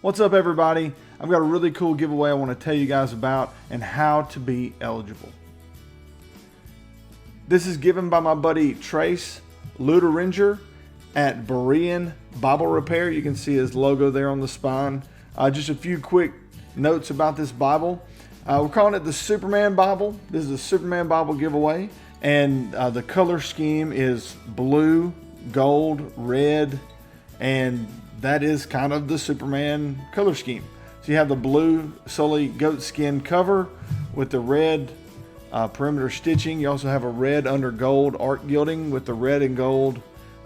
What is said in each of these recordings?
What's up, everybody? I've got a really cool giveaway I want to tell you guys about and how to be eligible. This is given by my buddy Trace Lutteringer at Berean Bible Repair. You can see his logo there on the spine. Just a few quick notes about this Bible. We're calling it the Superman Bible. This is a Superman Bible giveaway, and the color scheme is blue, gold, red, and that is kind of the Superman color scheme. So you have the blue solely goat skin cover with the red perimeter stitching. You also have a red under gold art gilding with the red and gold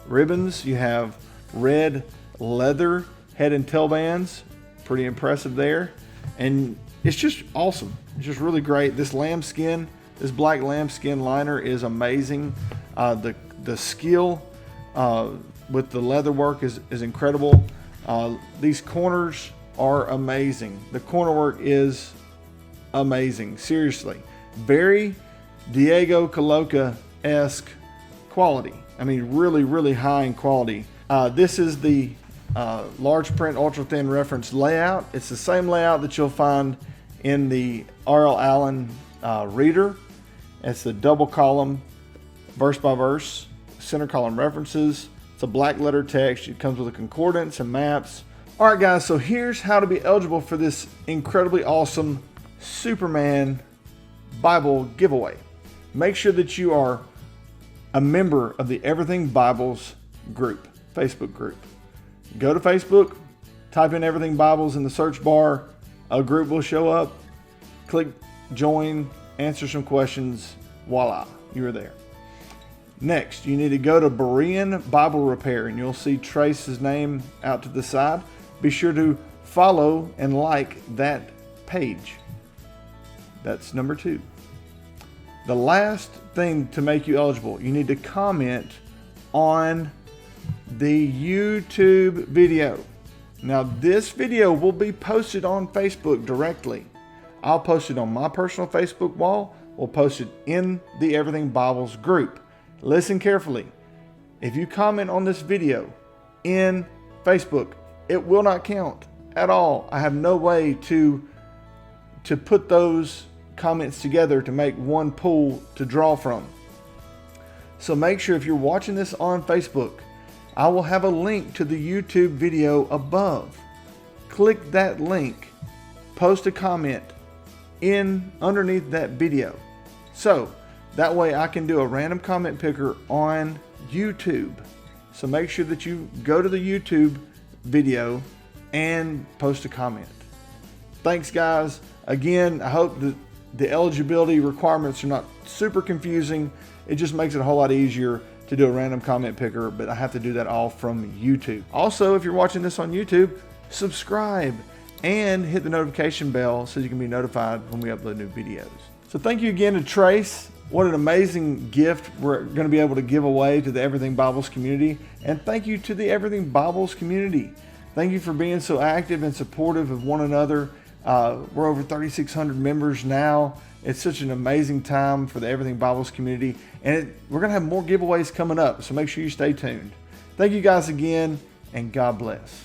ribbons. You have red leather head and tail bands. Pretty impressive there. And it's just awesome. It's just really great. This lambskin, this black lambskin liner is amazing. The skill with the leather work is incredible. These corners are amazing. The corner work is amazing. Seriously, very Diego Caloca-esque quality. I mean, really high in quality. This is the large print ultra thin reference layout. It's the same layout that you'll find in the R.L. Allen reader. It's the double column, verse by verse, center column references. It's a black letter text. It comes with a concordance and maps. All right, guys, so here's how to be eligible for this incredibly awesome Superman Bible giveaway. Make sure that you are a member of the Everything Bibles group, Facebook group. Go to Facebook, type in Everything Bibles in the search bar. A group will show up. Click join, answer some questions. Voila, you are there. Next, you need to go to Berean Bible Repair, and you'll see Trace's name out to the side. Be sure to follow and like that page. That's number 2. The last thing to make you eligible, you need to comment on the YouTube video. Now, this video will be posted on Facebook directly. I'll post it on my personal Facebook wall. We'll post it in the Everything Bibles group. Listen carefully. If you comment on this video in Facebook, it will not count at all. I have no way to put those comments together to make one pool to draw from. So make sure, if you're watching this on Facebook, I will have a link to the YouTube video above. Click that link, post a comment underneath that video. So that way I can do a random comment picker on YouTube. So make sure that you go to the YouTube video and post a comment. Thanks, guys. Again, I hope that the eligibility requirements are not super confusing. It just makes it a whole lot easier to do a random comment picker, but I have to do that all from YouTube. Also, if you're watching this on YouTube, subscribe and hit the notification bell so you can be notified when we upload new videos. So thank you again to Trace. What an amazing gift we're going to be able to give away to the Everything Bibles community. And thank you to the Everything Bibles community. Thank you for being so active and supportive of one another. We're over 3,600 members now. It's such an amazing time for the Everything Bibles community. And we're going to have more giveaways coming up, so make sure you stay tuned. Thank you guys again, and God bless.